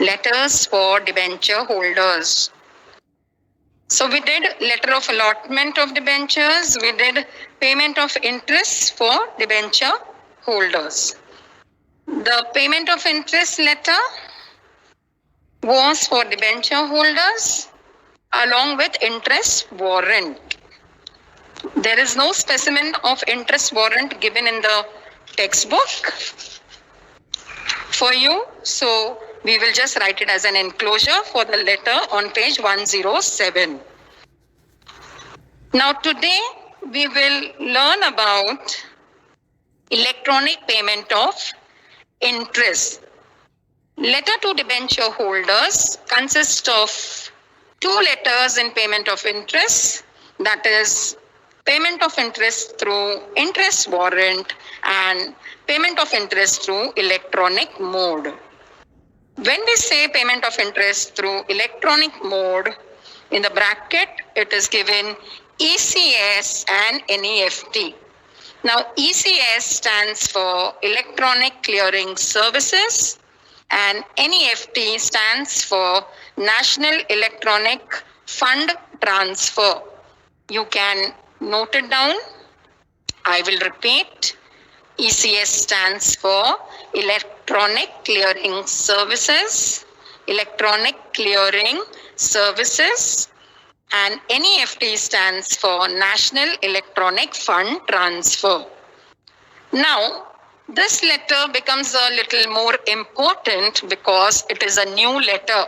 Letters for debenture holders. So we did letter of allotment of debentures, we did payment of interest for debenture holders. The payment of interest letter was for debenture holders along with interest warrant. There is no specimen of interest warrant given in the textbook for you, so we will just write it as an enclosure for the letter on page 107. Now today we will learn about electronic payment of interest. Letter to debenture holders consists of two letters in payment of interest, that is payment of interest through interest warrant and payment of interest through electronic mode. When we say payment of interest through electronic mode, in the bracket it is given ECS and NEFT. Now ECS stands for Electronic Clearing Services and NEFT stands for National Electronic Fund Transfer. You can note it down. I will repeat. ECS stands for Electronic Clearing Services, Electronic Clearing Services, and NEFT stands for National Electronic Fund Transfer. Now, this letter becomes a little more important because it is a new letter.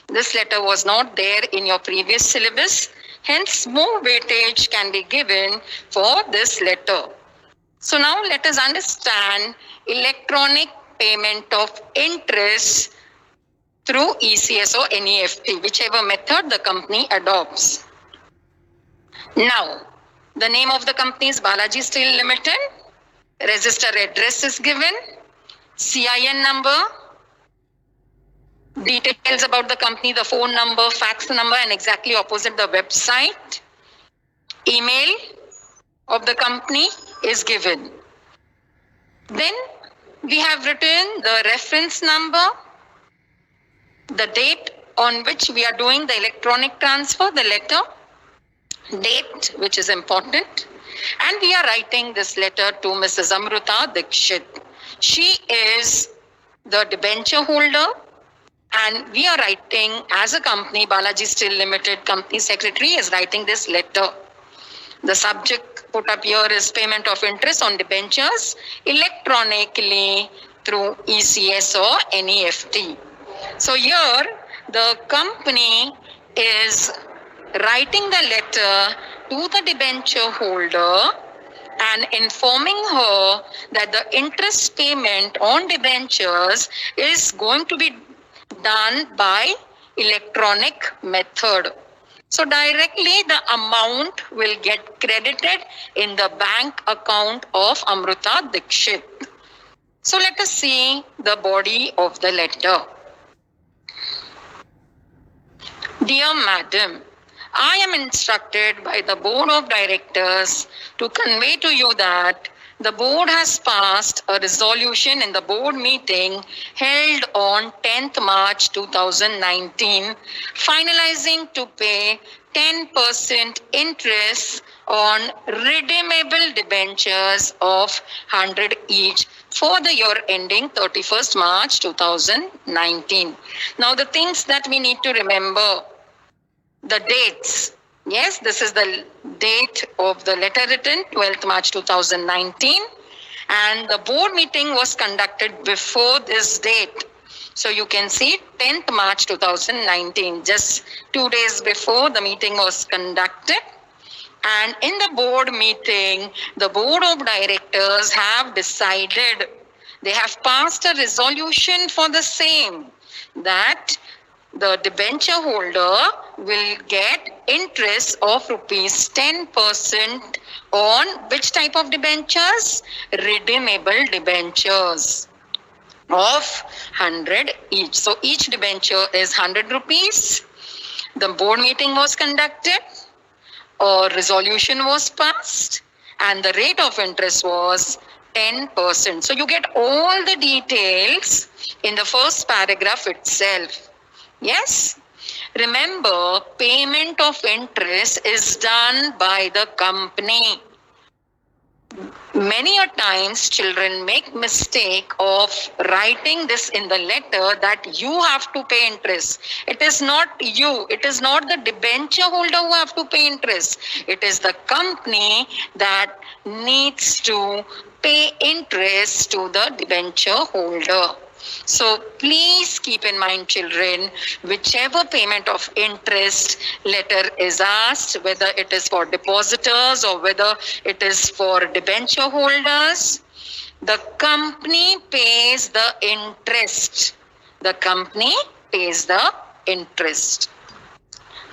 This letter was not there in your previous syllabus. Hence, more weightage can be given for this letter. So now let us understand electronic payment of interest through ECS or NEFT, whichever method the company adopts. Now, the name of the company is Balaji Steel Limited. Register address is given, CIN number, details about the company, the phone number, fax number, and exactly opposite the website. Email of the company is given. Then we have written the reference number, the date on which we are doing the electronic transfer, the letter, date which is important. And we are writing this letter to Mrs. Amruta Dikshit. She is the debenture holder and we are writing as a company, Balaji Steel Limited company secretary is writing this letter. The subject put up here is payment of interest on debentures electronically through ECS or NEFT. So here the company is writing the letter to the debenture holder and informing her that the interest payment on debentures is going to be done by electronic method. So directly the amount will get credited in the bank account of Amruta Dikshit. So let us see the body of the letter. Dear Madam, I am instructed by the Board of Directors to convey to you that the board has passed a resolution in the board meeting held on 10th March 2019, finalizing to pay 10% interest on redeemable debentures of 100 each for the year ending 31st March 2019. Now the things that we need to remember, the dates. Yes, this is the date of the letter written, 12th March 2019. And the board meeting was conducted before this date. So you can see 10th March 2019, just 2 days before the meeting was conducted. And in the board meeting, the board of directors have decided, they have passed a resolution for the same, that the debenture holder will get interest of rupees 10% on which type of debentures? Redeemable debentures of 100 each. So each debenture is 100 rupees. The board meeting was conducted, a resolution was passed, and the rate of interest was 10%. So you get all the details in the first paragraph itself. Yes? Remember, payment of interest is done by the company. Many a times children make mistake of writing this in the letter that you have to pay interest. It is not you, it is not the debenture holder who have to pay interest. It is the company that needs to pay interest to the debenture holder. So please keep in mind, children, whichever payment of interest letter is asked, whether it is for depositors or whether it is for debenture holders, the company pays the interest. The company pays the interest.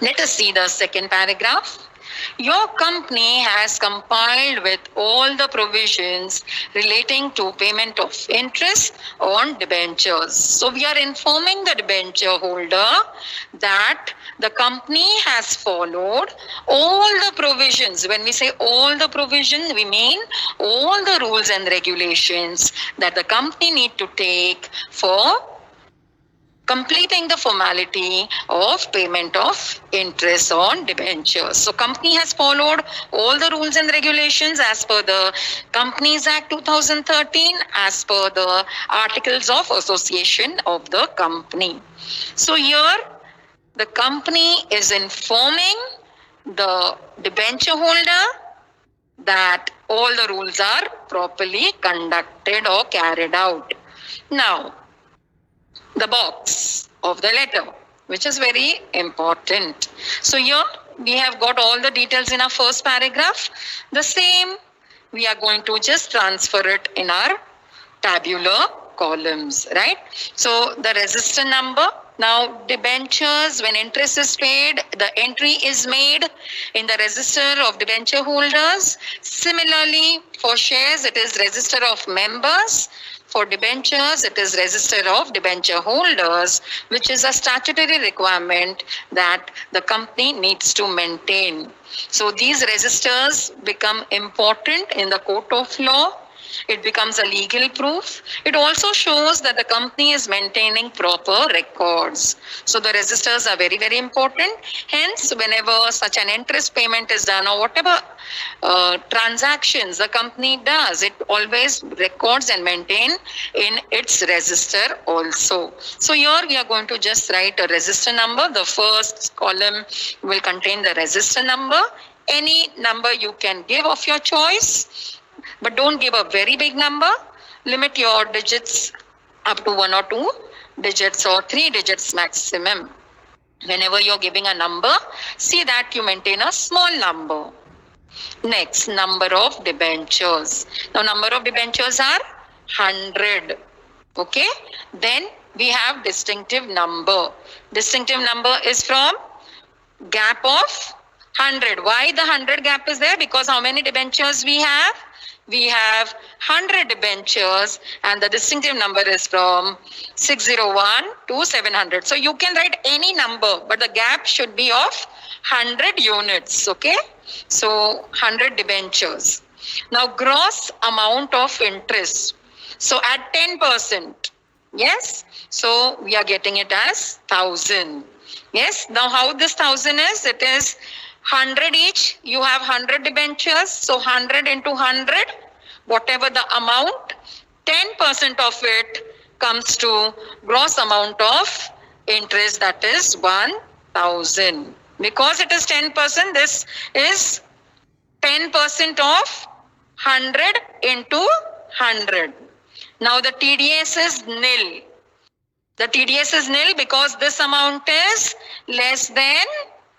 Let us see the second paragraph. Your company has compiled with all the provisions relating to payment of interest on debentures. So we are informing the debenture holder that the company has followed all the provisions. When we say all the provisions, we mean all the rules and regulations that the company need to take for completing the formality of payment of interest on debentures. So company has followed all the rules and regulations as per the Companies Act 2013, as per the Articles of Association of the company. So here the company is informing the debenture holder that all the rules are properly conducted or carried out. Now, the box of the letter, which is very important. So here we have got all the details in our first paragraph. The same we are going to just transfer it in our tabular columns, right? So the register number. Now debentures, when interest is paid, the entry is made in the register of debenture holders. Similarly, for shares, it is register of members. For debentures, it is register of debenture holders, which is a statutory requirement that the company needs to maintain. So these registers become important in the court of law. It becomes a legal proof. It also shows that the company is maintaining proper records. So the registers are very, very important. Hence, whenever such an interest payment is done or whatever transactions the company does, it always records and maintain in its register also. So here we are going to just write a register number. The first column will contain the register number. Any number you can give of your choice, but don't give a very big number. Limit your digits up to 1 or 2 digits or 3 digits maximum. Whenever you're giving a number, see that you maintain a small number. Next, number of debentures. Now, number of debentures are 100. Okay. Then we have distinctive number. Distinctive number is from gap of 100. Why the 100 gap is there? Because how many debentures we have? We have 100 debentures and the distinctive number is from 601 to 700. So you can write any number, but the gap should be of 100 units. Okay. So 100 debentures. Now gross amount of interest. So at 10%. Yes. So we are getting it as 1,000. Yes. Now how this 1,000 is? It is 100 each. You have 100 debentures. So 100 into 100, whatever the amount, 10% of it comes to gross amount of interest, that is 1,000. Because it is 10%, this is 10% of 100 into 100. Now the TDS is nil. The TDS is nil because this amount is less than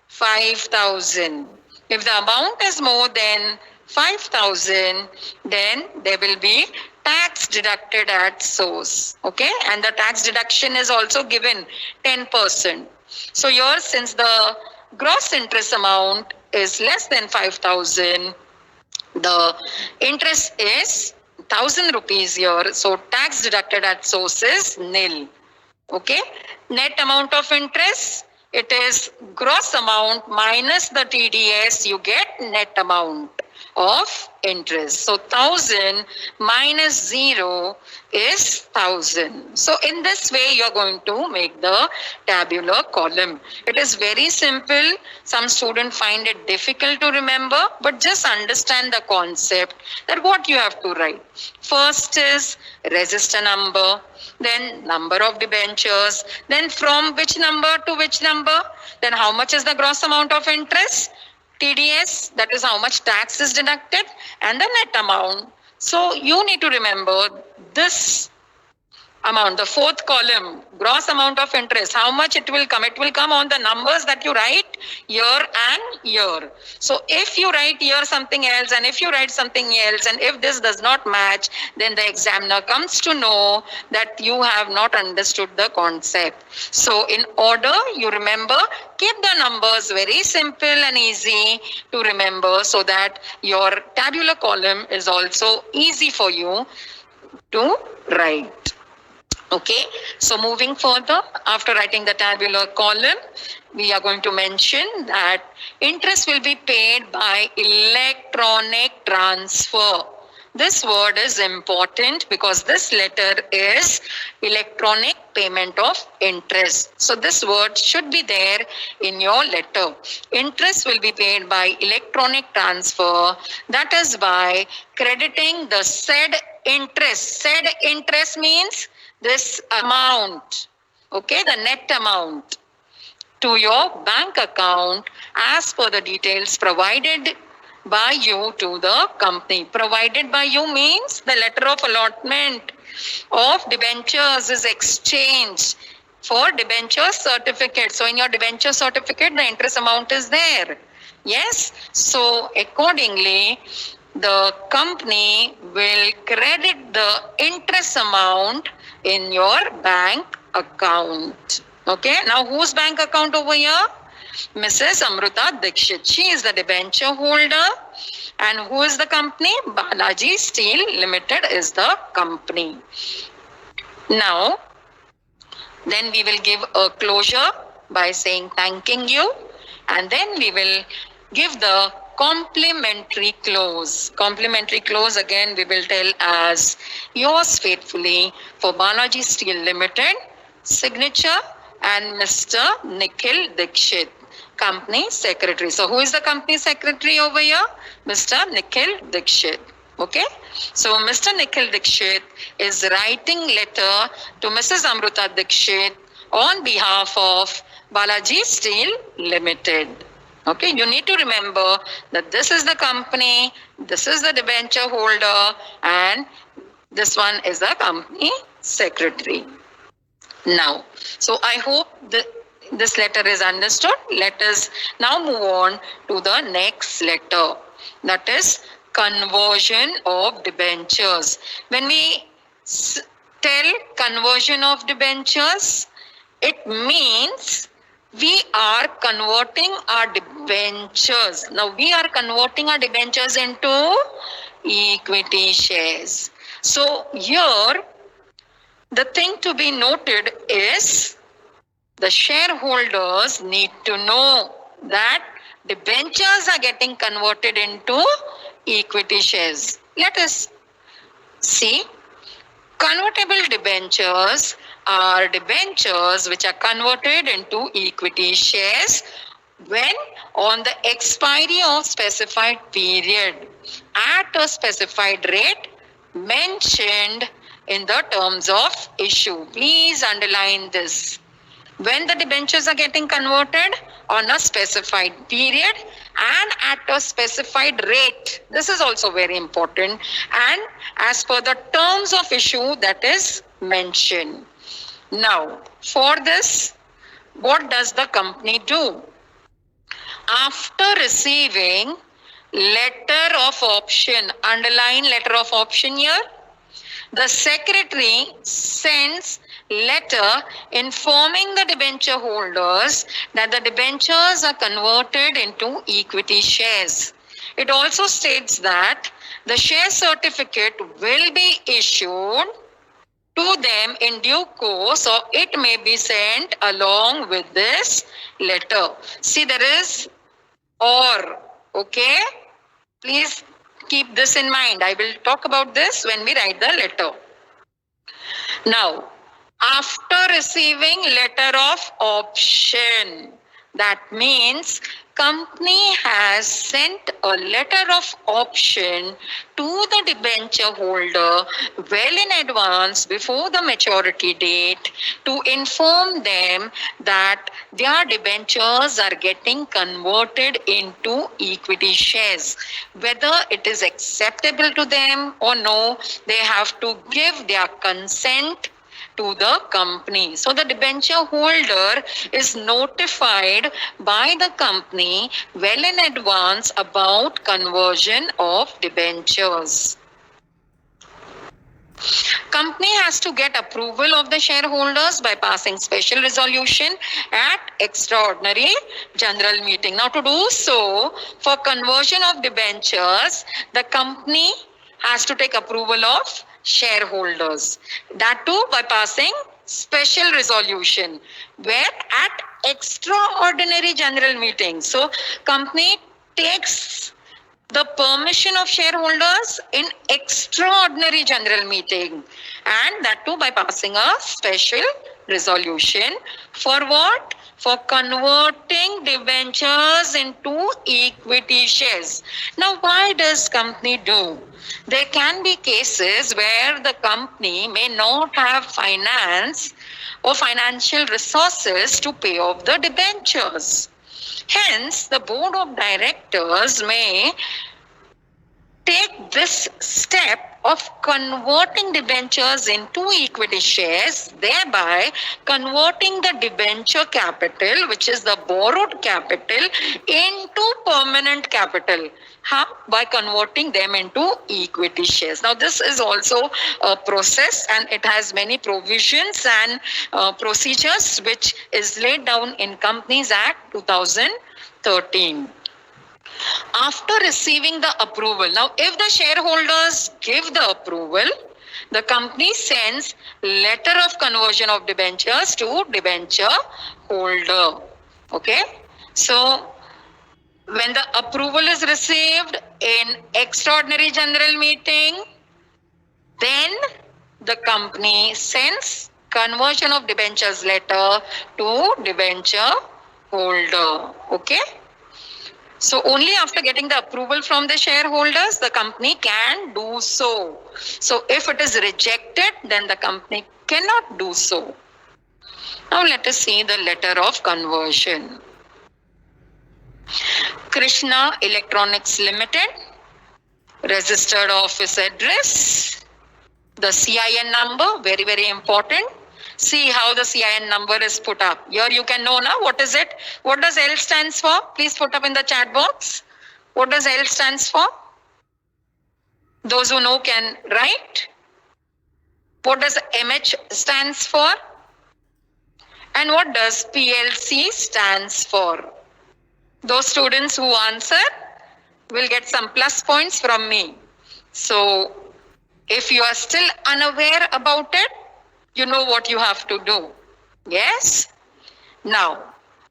5,000. If the amount is more than 5,000, then there will be tax deducted at source. Okay, and the tax deduction is also given 10%. So here, since the gross interest amount is less than 5,000, the interest is 1,000 rupees here. So tax deducted at source is nil. Okay, net amount of interest, it is gross amount minus the TDS, you get net amount. of interest. So 1000 minus 0 is 1000. So in this way, you're going to make the tabular column. It is very simple. Some students find it difficult to remember, but just understand the concept that what you have to write. First is register number, then number of debentures, then from which number to which number, then how much is the gross amount of interest, TDS, that is how much tax is deducted, and the net amount. So you need to remember this amount, the fourth column, gross amount of interest, how much it will come. It will come on the numbers that you write year and year. So if you write year something else, and if you write something else, and if this does not match, then the examiner comes to know that you have not understood the concept. So in order, you remember, keep the numbers very simple and easy to remember so that your tabular column is also easy for you to write. Okay, so moving further, after writing the tabular column, we are going to mention that interest will be paid by electronic transfer. This word is important because this letter is electronic payment of interest. So this word should be there in your letter. Interest will be paid by electronic transfer, that is by crediting the said interest. Said interest means this amount, okay, the net amount, to your bank account as per the details provided by you to the company. Provided by you means the letter of allotment of debentures is exchanged for debenture certificate. So in your debenture certificate, the interest amount is there. Yes. So accordingly, the company will credit the interest amount in your bank account. Okay. Now whose bank account over here? Mrs. Amruta Dikshit. She is the debenture holder. And who is the company? Balaji Steel Limited is the company. Now, then we will give a closure by saying thanking you. And then we will give the complimentary close. Complimentary close again we will tell as yours faithfully for Balaji Steel Limited, signature and Mr. Nikhil Dikshit, company secretary. So who is the company secretary over here? Mr. Nikhil Dikshit. Okay. So Mr. Nikhil Dikshit is writing letter to Mrs. Amruta Dikshit on behalf of Balaji Steel Limited. Okay, you need to remember that this is the company, this is the debenture holder, and this one is the company secretary. Now, so I hope this letter is understood. Let us now move on to the next letter, that is conversion of debentures. When we tell conversion of debentures, it means we are converting our debentures. Now we are converting our debentures into equity shares. So here the thing to be noted is the shareholders need to know that debentures are getting converted into equity shares. Let us see. Convertible debentures are debentures which are converted into equity shares when on the expiry of specified period at a specified rate mentioned in the terms of issue. Please underline this. When the debentures are getting converted on a specified period and at a specified rate. This is also very important. And as per the terms of issue that is mentioned. Now, for this, what does the company do? After receiving letter of option, underline letter of option here, the secretary sends letter informing the debenture holders that the debentures are converted into equity shares. It also states that the share certificate will be issued to them in due course, or it may be sent along with this letter. See, there is or, okay? Please Keep this in mind. I will talk about this when we write the letter. Now, after receiving letter of option, that means company has sent a letter of option to the debenture holder well in advance before the maturity date to inform them that their debentures are getting converted into equity shares. Whether it is acceptable to them or no, they have to give their consent to the company. So the debenture holder is notified by the company well in advance about conversion of debentures. Company has to get approval of the shareholders by passing special resolution at extraordinary general meeting. Now to do so, for conversion of debentures, the company has to take approval of shareholders. That too by passing special resolution where at extraordinary general meeting. So company takes the permission of shareholders in extraordinary general meeting, and that too by passing a special resolution. For what? For converting debentures into equity shares. Now, why does company do? There can be cases where the company may not have finance or financial resources to pay off the debentures. Hence, the board of directors may take this step of converting debentures into equity shares, thereby converting the debenture capital, which is the borrowed capital, into permanent capital. How? By converting them into equity shares. Now, this is also a process and it has many provisions and procedures which is laid down in Companies Act 2013. After receiving the approval, now if the shareholders give the approval, the company sends letter of conversion of debentures to debenture holder. Okay. So when the approval is received in extraordinary general meeting, then the company sends conversion of debentures letter to debenture holder. Okay. So only after getting the approval from the shareholders, the company can do so. So if it is rejected, then the company cannot do so. Now let us see the letter of conversion. Krishna Electronics Limited, registered office address, the CIN number, very, very important. See how the CIN number is put up. Here you can know now what is it. What does L stands for? Please put up in the chat box. What does L stands for? Those who know can write. What does MH stands for? And what does PLC stands for? Those students who answer will get some plus points from me. So if you are still unaware about it, you know what you have to do. Yes? Now,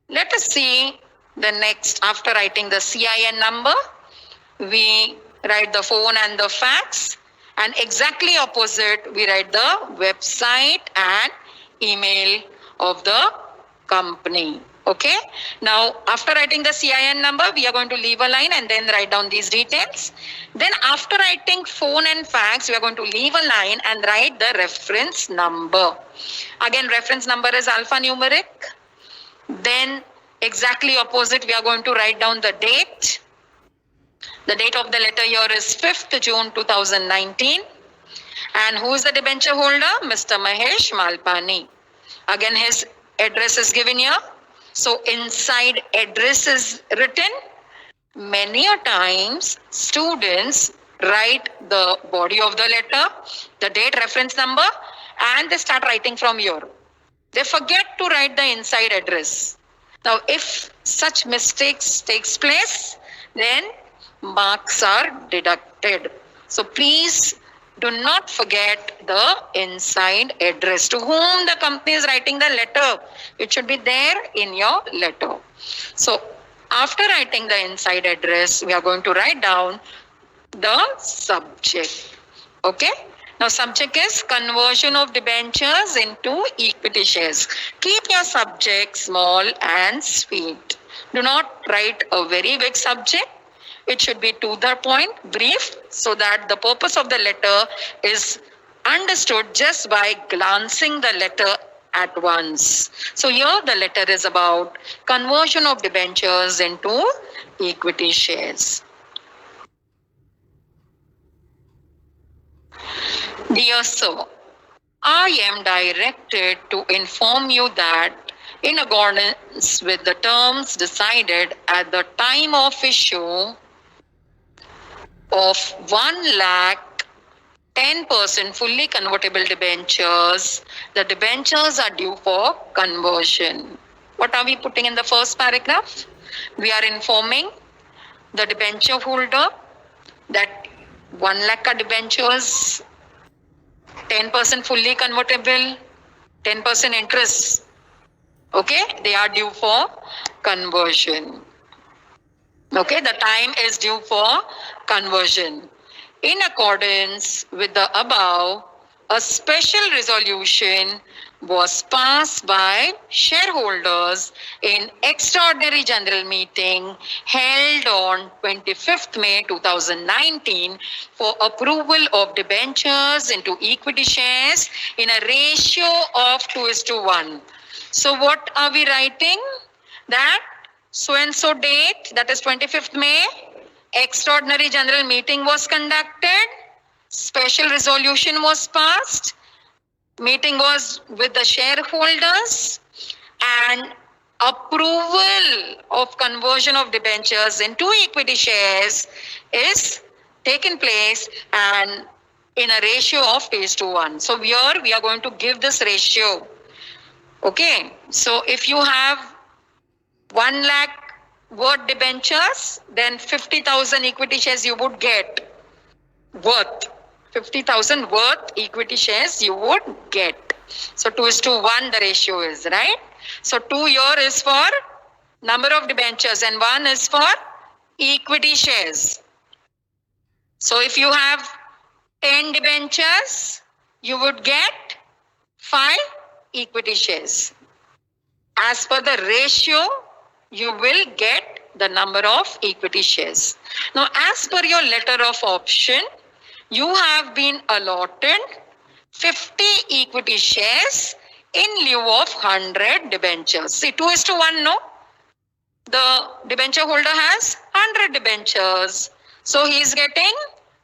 let us see the next. After writing the CIN number, we write the phone and the fax. And exactly opposite, we write the website and email of the company. Okay. Now, after writing the CIN number, we are going to leave a line and then write down these details. Then after writing phone and fax, we are going to leave a line and write the reference number. Again, reference number is alphanumeric. Then exactly opposite, we are going to write down the date. The date of the letter here is 5th June 2019. And who is the debenture holder? Mr. Mahesh Malpani. Again, his address is given here. So inside address is written. Many a times students write the body of the letter, the date, reference number, and they start writing from here. They forget to write the inside address. Now, if such mistakes takes place, then marks are deducted. So please do not forget the inside address. To whom the company is writing the letter, it should be there in your letter. So after writing the inside address, we are going to write down the subject. Okay. Now subject is conversion of debentures into equity shares. Keep your subject small and sweet. Do not write a very big subject. It should be to the point, brief, so that the purpose of the letter is understood just by glancing the letter at once. So here the letter is about conversion of debentures into equity shares. Dear Sir, I am directed to inform you that in accordance with the terms decided at the time of issue of 1 lakh 10% fully convertible debentures, the debentures are due for conversion. What are we putting in the first paragraph? We are informing the debenture holder that 1 lakh debentures, 10% fully convertible, 10% interest. Okay, they are due for conversion. Okay, the time is due for conversion. In accordance with the above, a special resolution was passed by shareholders in extraordinary general meeting held on 25th May 2019 for approval of debentures into equity shares in a ratio of 2:1. So what are we writing? That so and so date, that is 25th May, extraordinary general meeting was conducted, special resolution was passed, meeting was with the shareholders, and approval of conversion of debentures into equity shares is taken place and in a ratio of 2:1. So here we are going to give this ratio. Okay, so if you have 1 lakh worth debentures, then 50,000 equity shares you would get. Worth 50,000 worth equity shares you would get. So 2:1 the ratio is, right? So 2 here is for number of debentures and 1 is for equity shares. So if you have 10 debentures, you would get 5 equity shares. As per the ratio, you will get the number of equity shares. Now, as per your letter of option, you have been allotted 50 equity shares in lieu of 100 debentures. See, 2:1, no? The debenture holder has 100 debentures. So, he is getting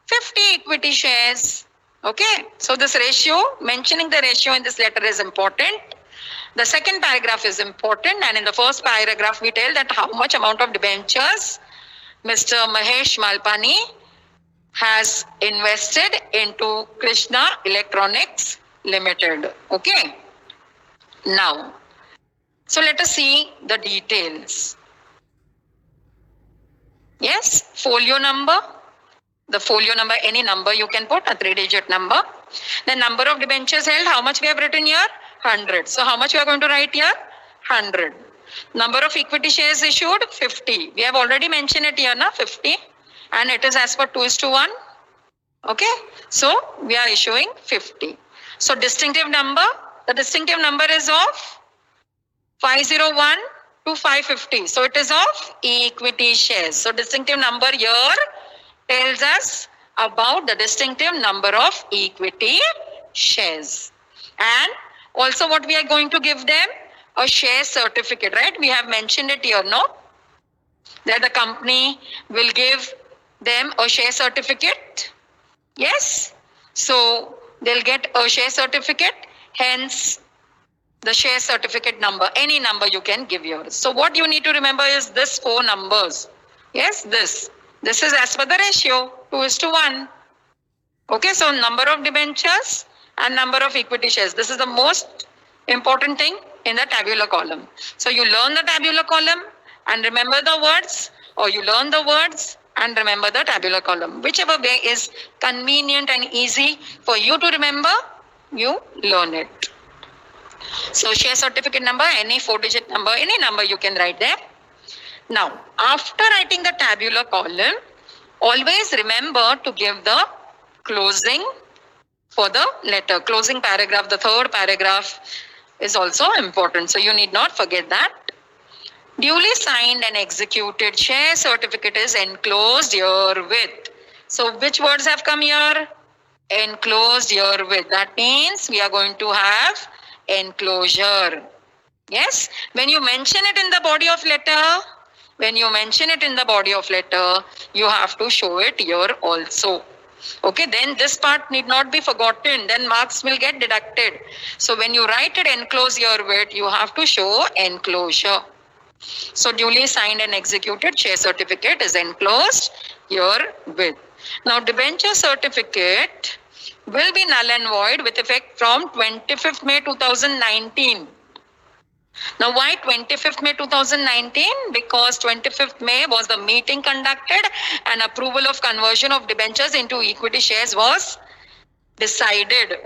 50 equity shares. Okay, so this ratio, mentioning the ratio in this letter is important. The second paragraph is important, and in the first paragraph we tell that how much amount of debentures Mr. Mahesh Malpani has invested into Krishna Electronics Limited. Okay. Now, so let us see the details. Yes, folio number. The folio number, any number you can put, a 3-digit number. The number of debentures held, how much we have written here? 100. So how much we are going to write here? 100. Number of equity shares issued? 50. We have already mentioned it here, na? 50. And it is as per 2:1. Okay. So we are issuing 50. So distinctive number, the distinctive number is of 501 to 550. So it is of equity shares. So distinctive number here tells us about the distinctive number of equity shares. And also what we are going to give them? A share certificate, right? We have mentioned it here, no? That the company will give them a share certificate. Yes? So they'll get a share certificate, hence the share certificate number, any number you can give yours. So what you need to remember is this 4 numbers. Yes, this. This is as per the ratio, 2:1. Okay, so number of debentures and number of equity shares. This is the most important thing in the tabular column. So you learn the tabular column and remember the words, or you learn the words and remember the tabular column. Whichever way is convenient and easy for you to remember, you learn it. So share certificate number, any 4-digit number, any number you can write there. Now, after writing the tabular column, Always remember to give the closing for the letter. Closing paragraph, the third paragraph is also important. So you need not forget that. Duly signed and executed share certificate is enclosed herewith. So which words have come here? Enclosed herewith. That means we are going to have enclosure. Yes, when you mention it in the body of letter, you have to show it here also. Okay, then this part need not be forgotten, then marks will get deducted. So when you write it enclosed herewith, you have to show enclosure. So duly signed and executed share certificate is enclosed herewith. Now debenture certificate will be null and void with effect from 25th May 2019. Now why 25th May 2019? Because 25th May was the meeting conducted and approval of conversion of debentures into equity shares was decided.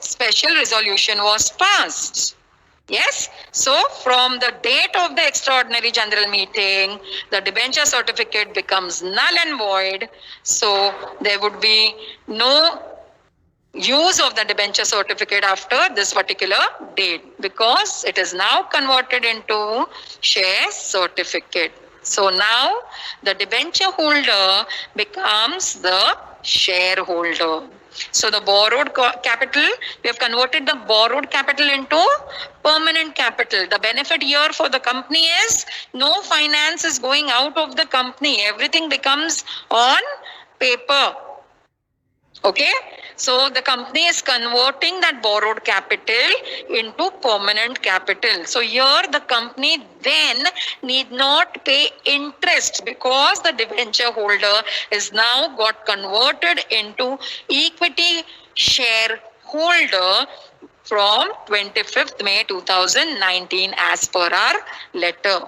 Special resolution was passed. Yes, so from the date of the extraordinary general meeting, the debenture certificate becomes null and void. So there would be no use of the debenture certificate after this particular date because it is now converted into share certificate. So now the debenture holder becomes the shareholder. So the borrowed capital, we have converted the borrowed capital into permanent capital. The benefit here for the company is no finance is going out of the company. Everything becomes on paper. Okay, so the company is converting that borrowed capital into permanent capital. So here the company then need not pay interest because the debenture holder is now got converted into equity shareholder from 25th May 2019 as per our letter.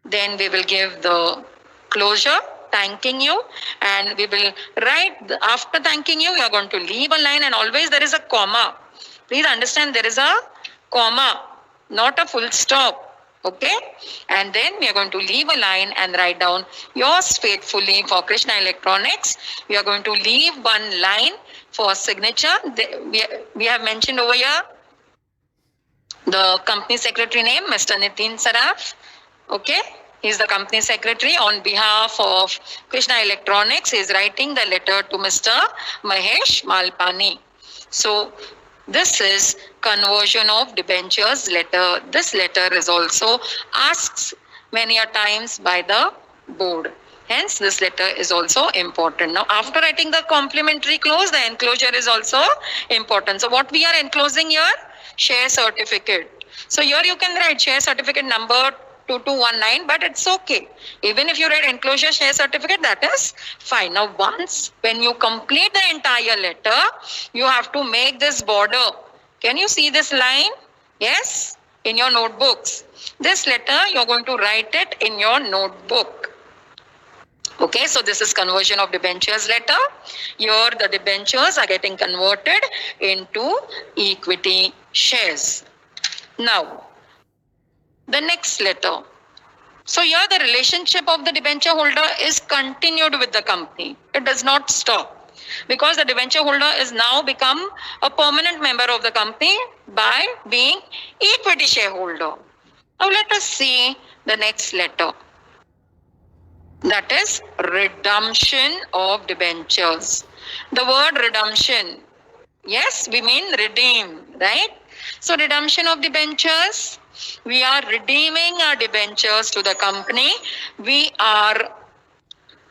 Then we will give the closure, thanking you, and we will write after thanking you, we are going to leave a line, and always there is a comma. Please understand there is a comma, not a full stop. Okay, and then we are going to leave a line and write down yours faithfully for Krishna Electronics. We are going to leave one line for signature. We have mentioned over here the company secretary name, Mr. Nitin Saraf. Okay, he is the company secretary. On behalf of Krishna Electronics, he is writing the letter to Mr. Mahesh Malpani. So this is conversion of debentures letter. This letter is also asked many a times by the board. Hence, this letter is also important. Now, after writing the complementary clause, the enclosure is also important. So, what we are enclosing here? Share certificate. So, here you can write share certificate number 2219, but it's okay. Even if you write enclosure share certificate, that is fine. Now, once when you complete the entire letter, you have to make this border. Can you see this line? Yes, in your notebooks. This letter, you're going to write it in your notebook. Okay, so this is conversion of debentures letter. Here the debentures are getting converted into equity shares. Now, the next letter. So here the relationship of the debenture holder is continued with the company. It does not stop because the debenture holder is now become a permanent member of the company by being equity shareholder. Now let us see the next letter. That is redemption of debentures. The word redemption, yes, we mean redeem, right? So redemption of debentures, we are redeeming our debentures to the company. We are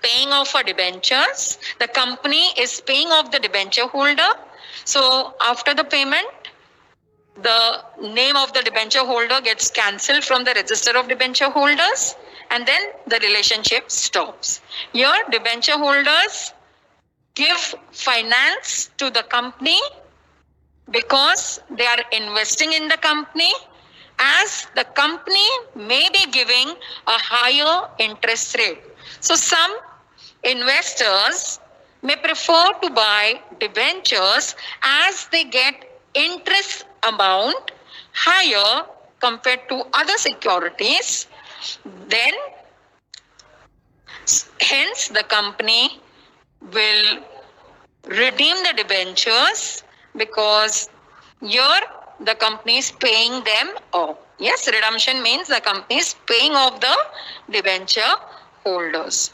paying off our debentures. The company is paying off the debenture holder. So after the payment, the name of the debenture holder gets cancelled from the register of debenture holders, and then the relationship stops. Here, debenture holders give finance to the company because they are investing in the company, as the company may be giving a higher interest rate. So some investors may prefer to buy debentures as they get interest amount higher compared to other securities. Then Hence, the company will redeem the debentures because here the company is paying them off. Yes, redemption means the company is paying off the debenture holders.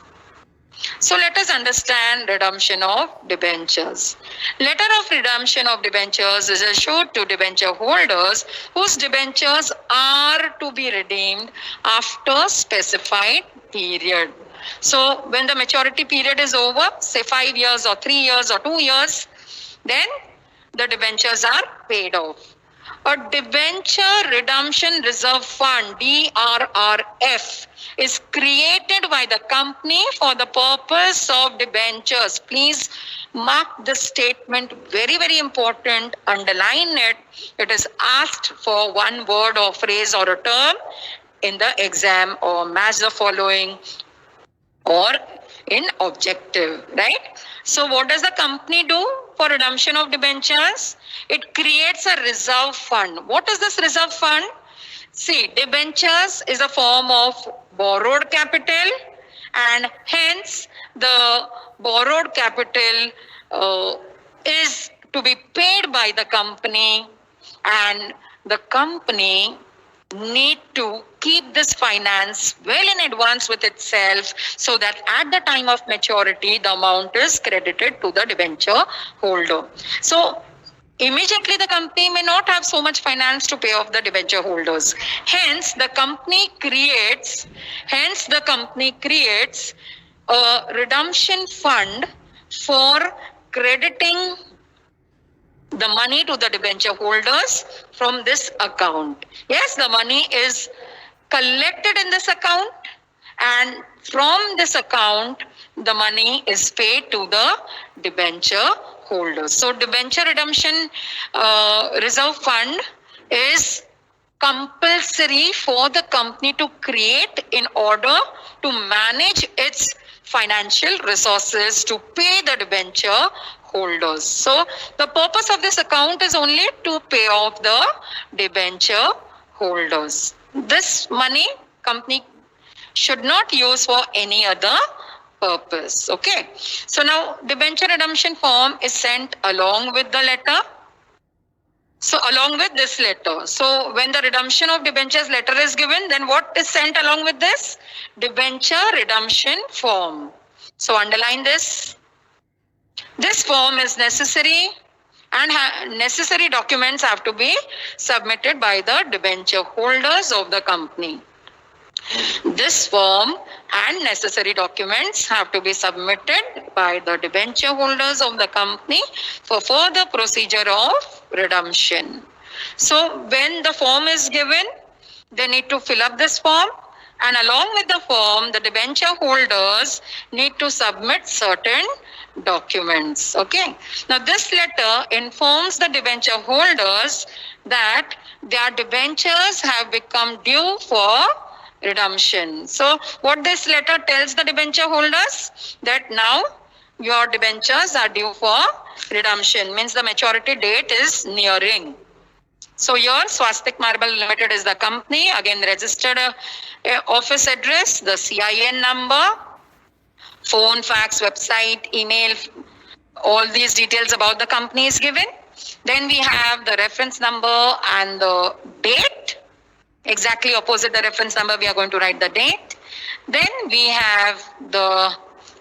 So let us understand redemption of debentures. Letter of redemption of debentures is issued to debenture holders whose debentures are to be redeemed after specified period. So when the maturity period is over, say 5 years or 3 years or 2 years, then the debentures are paid off. A debenture redemption reserve fund DRRF is created by the company for the purpose of debentures. Please mark this statement, very, very important. Underline it. It is asked for one word or phrase or a term in the exam, or match the following or in objective, right? So what does the company do for redemption of debentures? It creates a reserve fund. What is this reserve fund? See, debentures is a form of borrowed capital, and hence the borrowed capital is to be paid by the company, and the company need to keep this finance well in advance with itself, so that at the time of maturity the amount is credited to the debenture holder. So immediately the company may not have so much finance to pay off the debenture holders. Hence the company creates a redemption fund for crediting the money to the debenture holders from this account. Yes, the money is collected in this account, and from this account the money is paid to the debenture holders. So debenture redemption reserve fund is compulsory for the company to create in order to manage its financial resources to pay the debenture holders. So the purpose of this account is only to pay off the debenture holders. This money company should not use for any other purpose. Okay. So now debenture redemption form is sent along with the letter. So along with this letter. So when the redemption of debentures letter is given, then what is sent along with this? Debenture redemption form. So underline this. This form is necessary, and necessary documents have to be submitted by the debenture holders of the company. This form and necessary documents have to be submitted by the debenture holders of the company for further procedure of redemption. So when the form is given, they need to fill up this form, and along with the form, the debenture holders need to submit certain documents. Okay. Now this letter informs the debenture holders that their debentures have become due for redemption. So what this letter tells the debenture holders, that now your debentures are due for redemption, means the maturity date is nearing. So your Swastik Marble Limited is the company, again registered office address, the CIN number, phone, fax, website, email, all these details about the company is given. Then we have the reference number and the date. Exactly opposite the reference number, we are going to write the date. Then we have the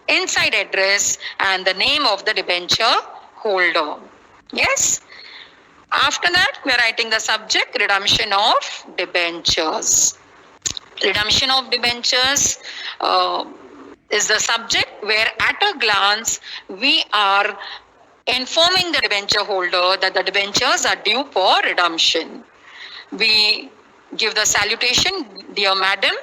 inside address and the name of the debenture holder. Yes. After that, we are writing the subject, redemption of debentures. Redemption of debentures is the subject where at a glance we are informing the debenture holder that the debentures are due for redemption. We give the salutation, dear madam.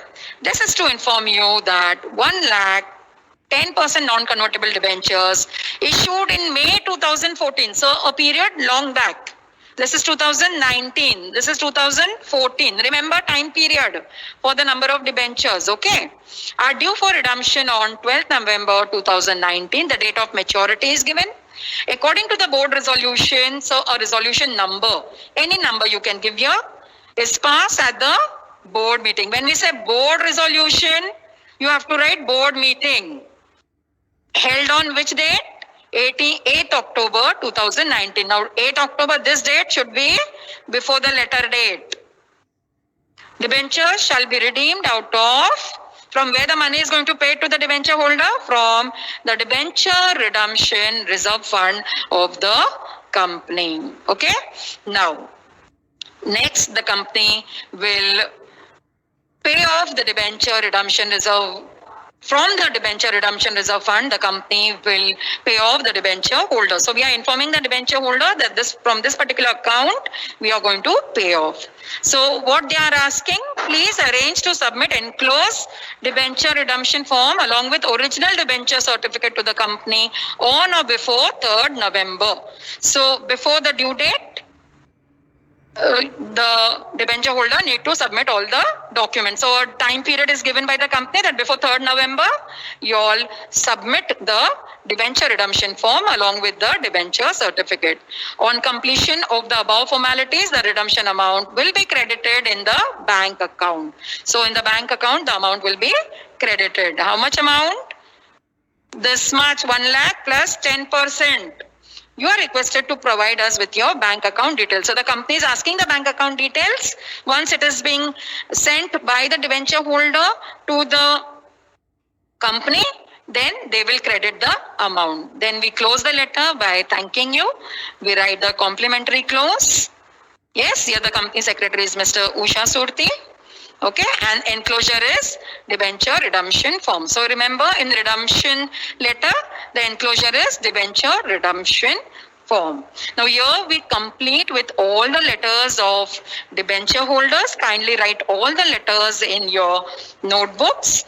This is to inform you that 1,10% non-convertible debentures issued in May 2014. So a period long back. This is 2019. This is 2014. Remember time period for the number of debentures, okay? Are due for redemption on 12th November 2019. The date of maturity is given. According to the board resolution, so a resolution number, any number you can give here, is passed at the board meeting. When we say board resolution, You have to write board meeting. Held on which date? 8th October 2019. Now 8 October, this date should be before the letter date. Debentures shall be redeemed out of, from where the money is going to pay to the debenture holder? From the debenture redemption reserve fund of the company. Okay. Now, next the company will pay off the debenture redemption reserve. From the debenture redemption reserve fund, the company will pay off the debenture holder. So we are informing the debenture holder that this, from this particular account, we are going to pay off. So what they are asking, please arrange to submit enclosed debenture redemption form along with original debenture certificate to the company on or before 3rd November. So before the due date, the debenture holder need to submit all the documents. So a time period is given by the company that before 3rd November, you all submit the debenture redemption form along with the debenture certificate. On completion of the above formalities, the redemption amount will be credited in the bank account. So in the bank account, the amount will be credited. How much amount? This much, 1 lakh plus 10%. You are requested to provide us with your bank account details. So the company is asking the bank account details. Once it is being sent by the debenture holder to the company, then they will credit the amount. Then we close the letter by thanking you. We write the complimentary close. Yes, here the company secretary is Mr. Usha Surti. Okay, and enclosure is debenture redemption form. So remember, in redemption letter, the enclosure is debenture redemption form. Now here we complete with all the letters of debenture holders. Kindly write all the letters in your notebooks.